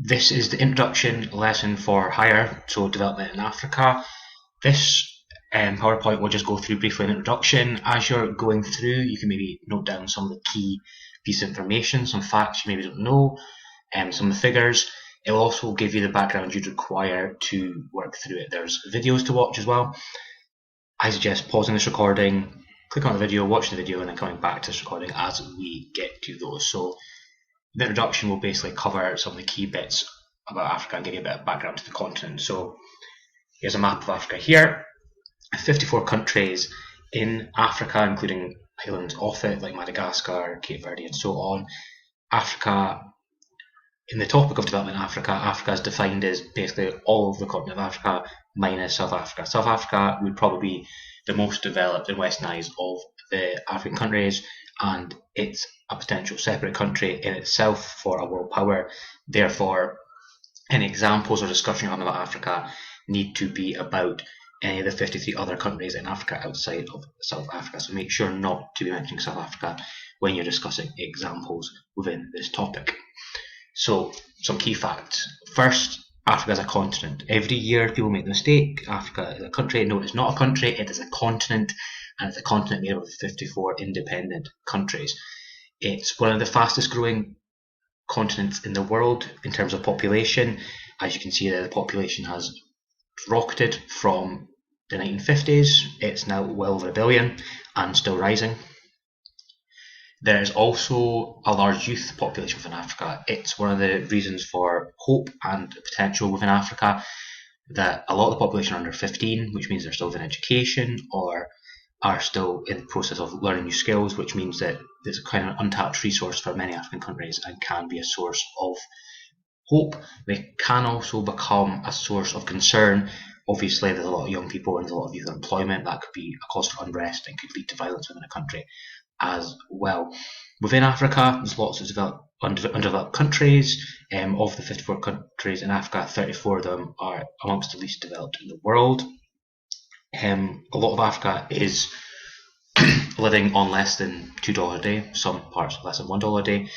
This is the introduction lesson for higher, so development in Africa. This PowerPoint will just go through briefly an introduction. As you're going through, you can maybe note down some of the key pieces of information, some facts you maybe don't know, some of the figures. It will also give you the background you'd require to work through it. There's videos to watch as well. I suggest pausing this recording, click on the video, watch the video, and then coming back to this recording as we get to those. So the introduction will basically cover some of the key bits about Africa and give you a bit of background to the continent. So here's a map of Africa here. 54 countries in Africa, including islands off it like Madagascar, Cape Verde, and so on. Africa, in the topic of development in Africa, Africa is defined as basically all of the continent of Africa minus South Africa. South Africa would probably be the most developed and westernised of the African countries, and it's a potential separate country in itself for a world power. Therefore, any examples or discussion on about Africa need to be about any of the 53 other countries in Africa outside of South Africa. So make sure not to be mentioning South Africa when you're discussing examples within this topic. So, some key facts. First, Africa is a continent. Every year people make the mistake. Africa is a country. No, it's not a country, it is a continent, and it's a continent made up of 54 independent countries. It's one of the fastest growing continents in the world in terms of population. As you can see there, the population has rocketed from the 1950s. It's now well over 1 billion and still rising. There is also a large youth population within Africa. It's one of the reasons for hope and potential within Africa that a lot of the population are under 15, which means they're still within education or are still in the process of learning new skills, which means that there's a kind of untapped resource for many African countries and can be a source of hope. They can also become a source of concern. Obviously, there's a lot of young people and there's a lot of youth unemployment. That could be a cause for unrest and could lead to violence within a country as well. Within Africa, there's lots of undeveloped countries. Of the 54 countries in Africa, 34 of them are amongst the least developed in the world. A lot of Africa is living on less than $2 a day, some parts less than $1 a day,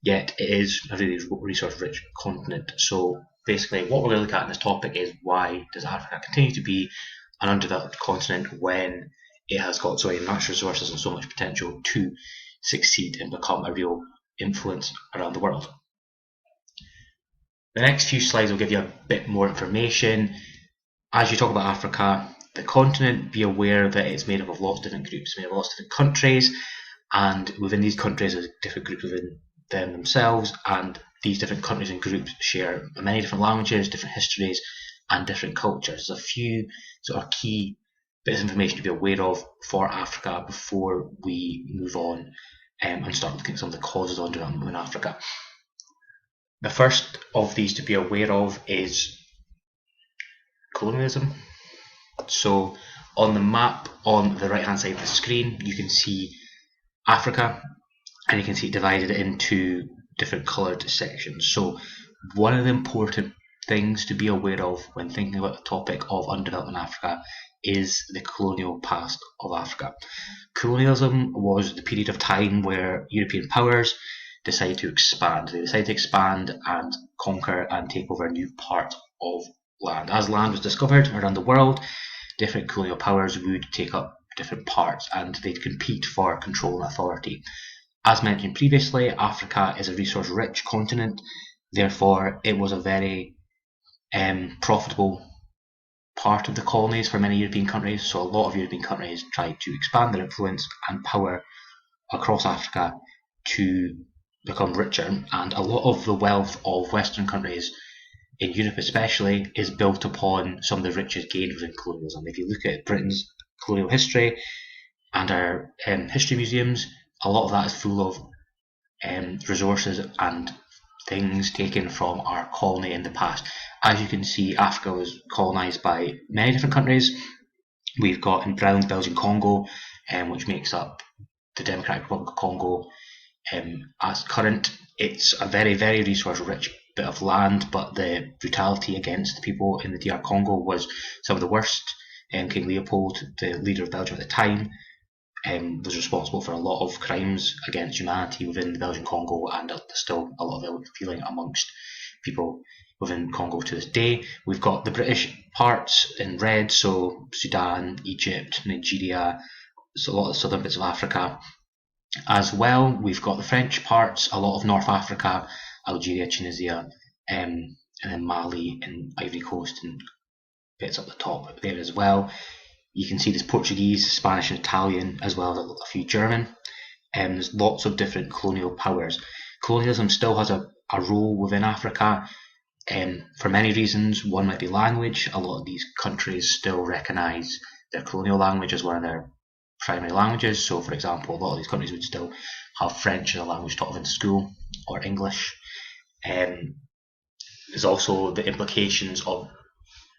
yet it is a really resource-rich continent. So basically what we're going to look at in this topic is why does Africa continue to be an undeveloped continent when it has got so many natural resources and so much potential to succeed and become a real influence around the world. The next few slides will give you a bit more information. As you talk about Africa, the continent, be aware that it's made up of lots of different groups, made up of lots of different countries, and within these countries there's different groups within them themselves, and these different countries and groups share many different languages, different histories, and different cultures. There's a few sort of key bits of information to be aware of for Africa before we move on and start looking at some of the causes of development in Africa. The first of these to be aware of is colonialism. So on the map on the right hand side of the screen you can see Africa, and you can see it divided into different coloured sections. So one of the important things to be aware of when thinking about the topic of undeveloped in Africa is the colonial past of Africa. Colonialism was the period of time where European powers decided to expand. They decided to expand and conquer and take over a new part of land. As land was discovered around the world, different colonial powers would take up different parts and they'd compete for control and authority. As mentioned previously, Africa is a resource-rich continent, therefore it was a very profitable part of the colonies for many European countries, so a lot of European countries tried to expand their influence and power across Africa to become richer, and a lot of the wealth of Western countries, in Europe especially, is built upon some of the riches gained within colonialism. If you look at Britain's colonial history and our history museums, a lot of that is full of resources and things taken from our colony in the past. As you can see, Africa was colonised by many different countries. We've got in brown Belgian Congo, which makes up the Democratic Republic of Congo. As current, it's a very, very resource-rich bit of land, but the brutality against the people in the DR Congo was some of the worst. King Leopold, the leader of Belgium at the time, was responsible for a lot of crimes against humanity within the Belgian Congo, and there's still a lot of ill feeling amongst people within Congo to this day. We've got the British parts in red, so Sudan, Egypt, Nigeria, so a lot of the southern bits of Africa. As well, we've got the French parts, a lot of North Africa, Algeria, Tunisia, and then Mali and Ivory Coast and bits up the top there as well. You can see there's Portuguese, Spanish and Italian, as well as a few German. There's lots of different colonial powers. Colonialism still has a role within Africa for many reasons. One might be language. A lot of these countries still recognise their colonial language as one of their primary languages. So, for example, a lot of these countries would still have French as a language taught in school, or English. There's also the implications of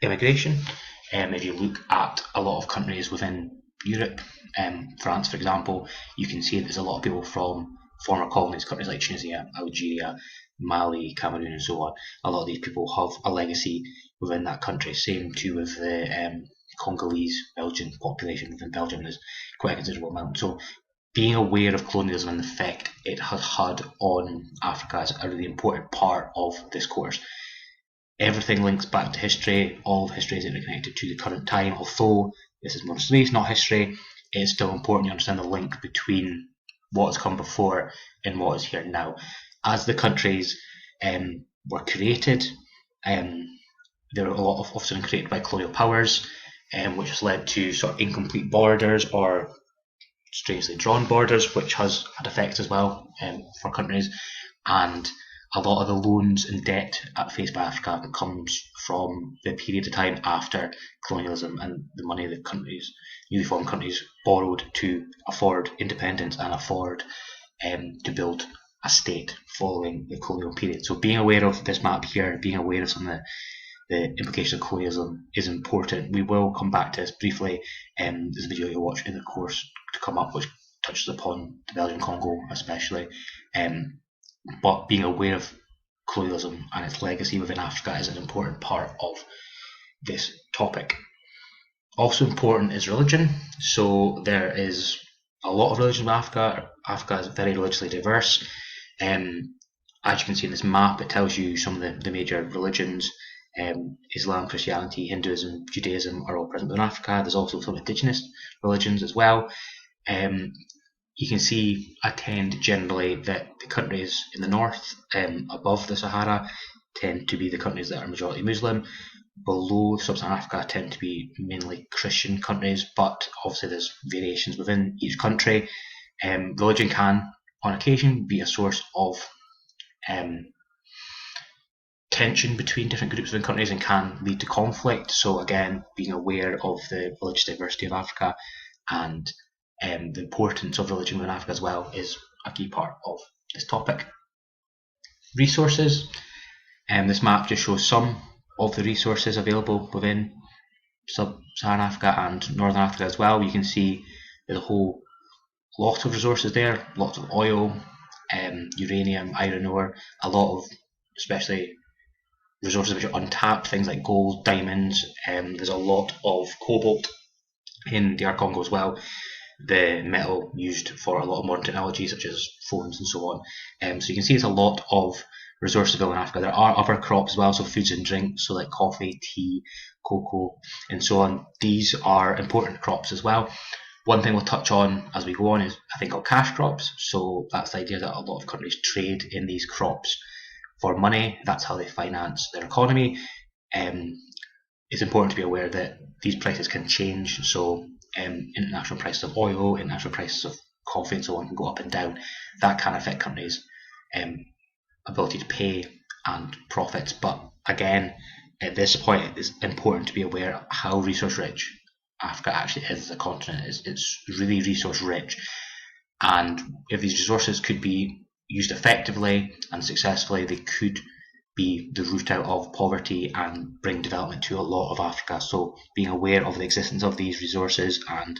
immigration. If you look at a lot of countries within Europe, France, for example, you can see that there's a lot of people from former colonies, countries like Tunisia, Algeria, Mali, Cameroon, and so on. A lot of these people have a legacy within that country. Same too with the Congolese Belgian population within Belgium. There's quite a considerable amount. So being aware of colonialism and the effect it has had on Africa is a really important part of this course. Everything links back to history. All of history is interconnected to the current time. Although this is more space, not history, it's still important to understand the link between what has come before and what is here now. As the countries were created, there were a lot of often created by colonial powers, which has led to sort of incomplete borders or strangely drawn borders, which has had effects as well for countries. And a lot of the loans and debt faced by Africa comes from the period of time after colonialism and the money that countries, newly formed countries, borrowed to afford independence and afford to build a state following the colonial period. So being aware of this map here, being aware of some of the implications of colonialism is important. We will come back to this briefly. There's a video you'll watch in the course to come up which touches upon the Belgian Congo especially. But being aware of colonialism and its legacy within Africa is an important part of this topic. Also important is religion. So there is a lot of religion in Africa. Africa is very religiously diverse. As you can see in this map, it tells you some of the major religions. Islam, Christianity, Hinduism, Judaism are all present in Africa. There's also some indigenous religions as well. You can see I tend generally that the countries in the north, above the Sahara, tend to be the countries that are majority Muslim. Below Sub-Saharan Africa tend to be mainly Christian countries, but obviously there's variations within each country. Religion can, on occasion, be a source of tension between different groups within countries and can lead to conflict. So again, being aware of the religious diversity of Africa and the importance of religion within Africa as well is a key part of this topic. Resources. This map just shows some of the resources available within Sub-Saharan Africa and Northern Africa as well. You can see there's a whole lot of resources there, lots of oil, uranium, iron ore, a lot of especially resources which are untapped, things like gold, diamonds. There's a lot of cobalt in DR Congo as well, the metal used for a lot of modern technology such as phones and so on. So you can see there's a lot of resources available in Africa. There are other crops as well, so foods and drinks, so like coffee, tea, cocoa and so on. These are important crops as well. One thing we'll touch on as we go on is a thing called cash crops. So that's the idea that a lot of countries trade in these crops for money. That's how they finance their economy. It's important to be aware that these prices can change. So international prices of oil, international prices of coffee and so on can go up and down. That can affect countries' ability to pay and profits. But again, at this point, it's important to be aware of how resource rich Africa actually is as a continent. It's really resource rich, and if these resources could be used effectively and successfully, they could be the root out of poverty and bring development to a lot of Africa. So being aware of the existence of these resources and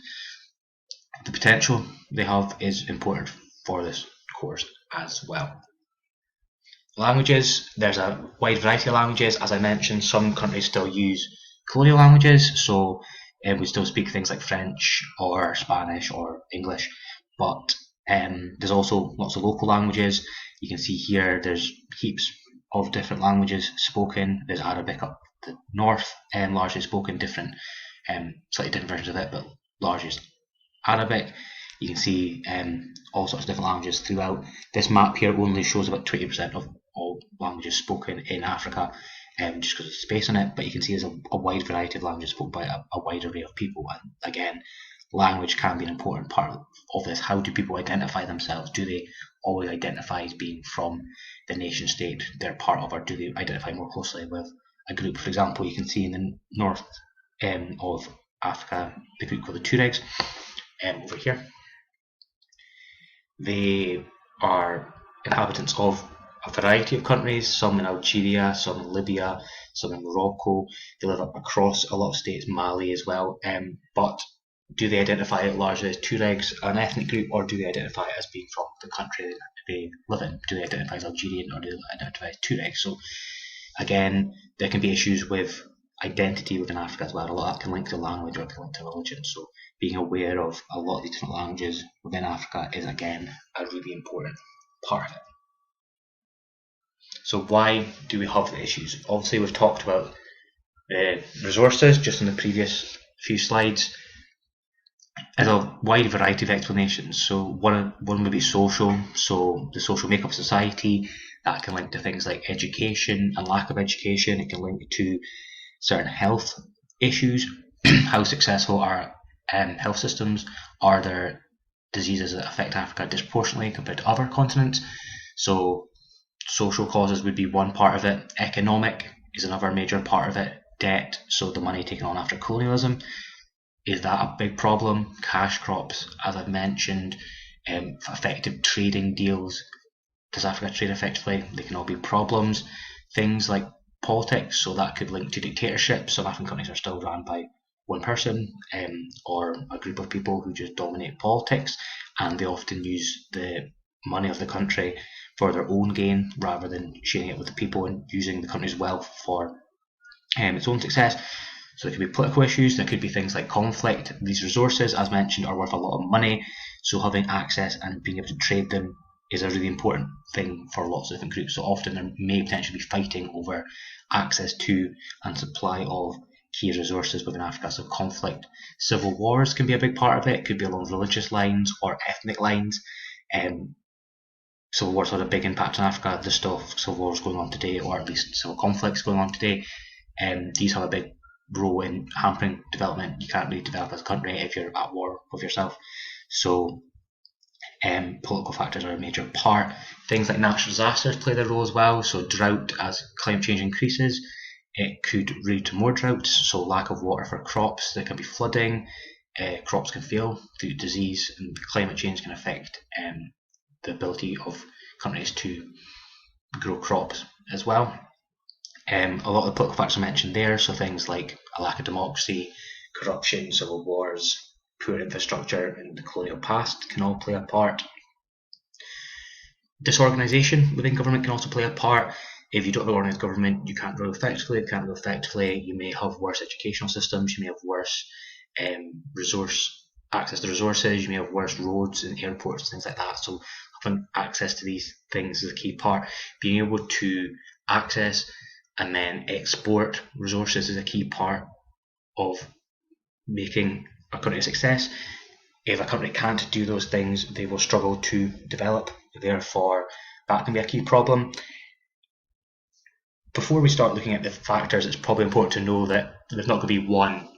the potential they have is important for this course as well. Languages, there's a wide variety of languages. As I mentioned, some countries still use colonial languages, so we still speak things like French or Spanish or English, but there's also lots of local languages. You can see here there's heaps of different languages spoken. There's Arabic up the north, largely spoken, different, slightly different versions of it, but largely Arabic. You can see all sorts of different languages throughout. This map here only shows about 20% of all languages spoken in Africa, just because of space on it, but you can see there's a wide variety of languages spoken by a wide array of people. And again, language can be an important part of this. How do people identify themselves? Do they always identify as being from the nation state they're part of, or do they identify more closely with a group? For example, you can see in the north of Africa, the group called the Tuaregs, over here. They are inhabitants of a variety of countries, some in Algeria, some in Libya, some in Morocco. They live across a lot of states, Mali as well, but do they identify largely as Tuaregs, an ethnic group, or do they identify as being from the country they live in? Do they identify as Algerian, or do they identify as Tuareg? So again, there can be issues with identity within Africa as well. A lot of that can link to language or can link to religion. So being aware of a lot of these different languages within Africa is again a really important part of it. So why do we have the issues? Obviously we've talked about resources just in the previous few slides. There's a wide variety of explanations. So one would be social, so the social makeup of society. That can link to things like education and lack of education. It can link to certain health issues. How successful are health systems? Are there diseases that affect Africa disproportionately compared to other continents? So social causes would be one part of it. Economic is another major part of it. Debt, so the money taken on after colonialism. Is that a big problem? Cash crops, as I've mentioned, effective trading deals. Does Africa trade effectively? They can all be problems. Things like politics, so that could link to dictatorship. Some African countries are still run by one person or a group of people who just dominate politics, and they often use the money of the country for their own gain rather than sharing it with the people and using the country's wealth for its own success. So there could be political issues, there could be things like conflict. These resources, as mentioned, are worth a lot of money, so having access and being able to trade them is a really important thing for lots of different groups. So often there may potentially be fighting over access to and supply of key resources within Africa. So conflict, civil wars can be a big part of it. It could be along religious lines or ethnic lines. Civil wars had a big impact on Africa. There's still civil wars going on today, or at least civil conflicts going on today. These have a big role in hampering development. You can't really develop as a country if you're at war with yourself. So political factors are a major part. Things like natural disasters play their role as well. So drought, as climate change increases, it could lead to more droughts. So lack of water for crops. There can be flooding. Crops can fail due to disease, and climate change can affect the ability of countries to grow crops as well. A lot of the political factors I mentioned there, so things like a lack of democracy, corruption, civil wars, poor infrastructure in the colonial past can all play a part. Disorganisation within government can also play a part. If you don't have an organised government, you can't grow effectively. If you can't grow effectively, you may have worse educational systems, you may have worse access to resources, you may have worse roads and airports, things like that. So having access to these things is a key part. Being able to access and then export resources is a key part of making a country a success. If a country can't do those things, they will struggle to develop. Therefore, that can be a key problem. Before we start looking at the factors, it's probably important to know that there's not going to be one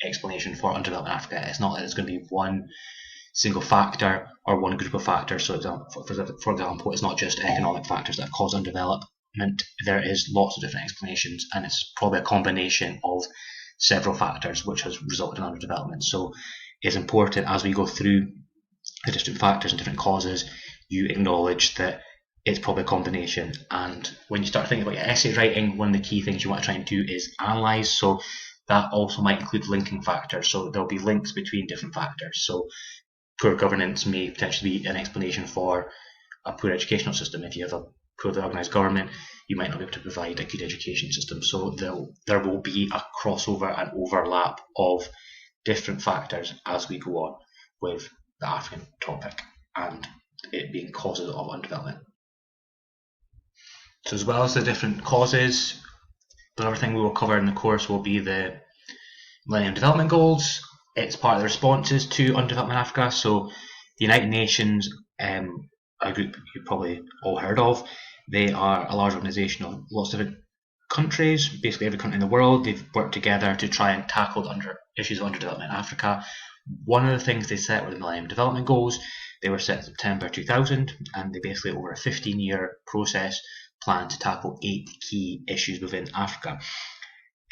explanation for underdevelopment in Africa. It's not that there's going to be one single factor or one group of factors. So, for example, it's not just economic factors that cause underdevelopment. There is lots of different explanations, and it's probably a combination of several factors which has resulted in underdevelopment. So it's important as we go through the different factors and different causes, you acknowledge that it's probably a combination. And when you start thinking about your essay writing, one of the key things you want to try and do is analyse. So that also might include linking factors. So there'll be links between different factors. So poor governance may potentially be an explanation for a poor educational system. If you have a poorly organised government, you might not be able to provide a good education system. So there will be a crossover and overlap of different factors as we go on with the African topic and it being causes of underdevelopment. So as well as the different causes, another thing we will cover in the course will be the Millennium Development Goals. It's part of the responses to underdevelopment in Africa. So the United Nations, a group you've probably all heard of, they are a large organisation of lots of different countries, basically every country in the world. They've worked together to try and tackle the issues of underdevelopment in Africa. One of the things they set were the Millennium Development Goals. They were set in September 2000, and they basically, over a 15-year process, planned to tackle 8 key issues within Africa.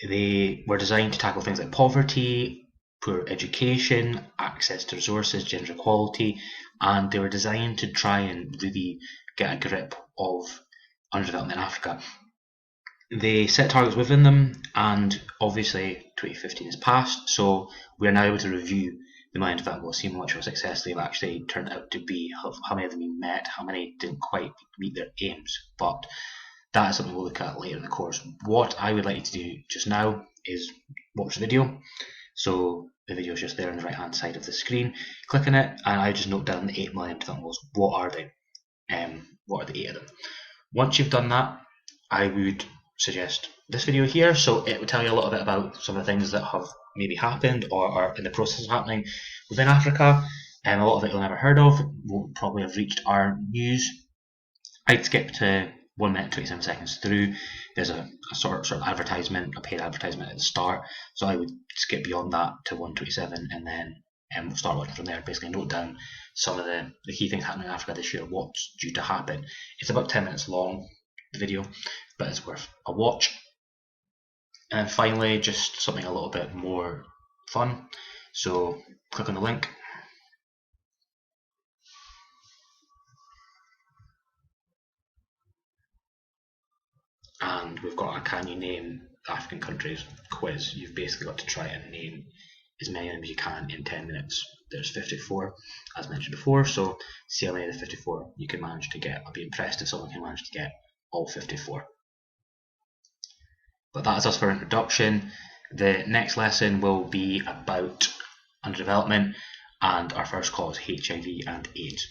They were designed to tackle things like poverty, poor education, access to resources, gender equality, and they were designed to try and really get a grip of underdevelopment in Africa. They set targets within them, and obviously 2015 has passed, so we are now able to review the Millennium Development Goals, see how much of a success they've actually turned out to be, how many of them been met, how many didn't quite meet their aims. But that is something we'll look at later in the course. What I would like you to do just now is watch the video. So the video is just there on the right hand side of the screen. Click on it, and I just note down the 8 Millennium Development Goals. What are they? What are the 8 of them? Once you've done that, I would suggest this video here. So it will tell you a little bit about some of the things that have maybe happened or are in the process of happening within Africa. A lot of it you'll never heard of, won't probably have reached our news. I'd skip to 1 minute 27 seconds through. There's a sort of advertisement, a paid advertisement at the start, so I would skip beyond that to 1:27 and then we'll start watching from there. Basically note down some of the key things happening in Africa this year, what's due to happen. It's about 10 minutes long, the video, but it's worth a watch. And finally, just something a little bit more fun. So click on the link. And we've got a can you name African countries quiz. You've basically got to try and name as many of them as you can in 10 minutes. There's 54, as mentioned before, so see how many of the 54 you can manage to get. I'll be impressed if someone can manage to get all 54. But that is us for introduction. The next lesson will be about underdevelopment, and our first cause, HIV and AIDS.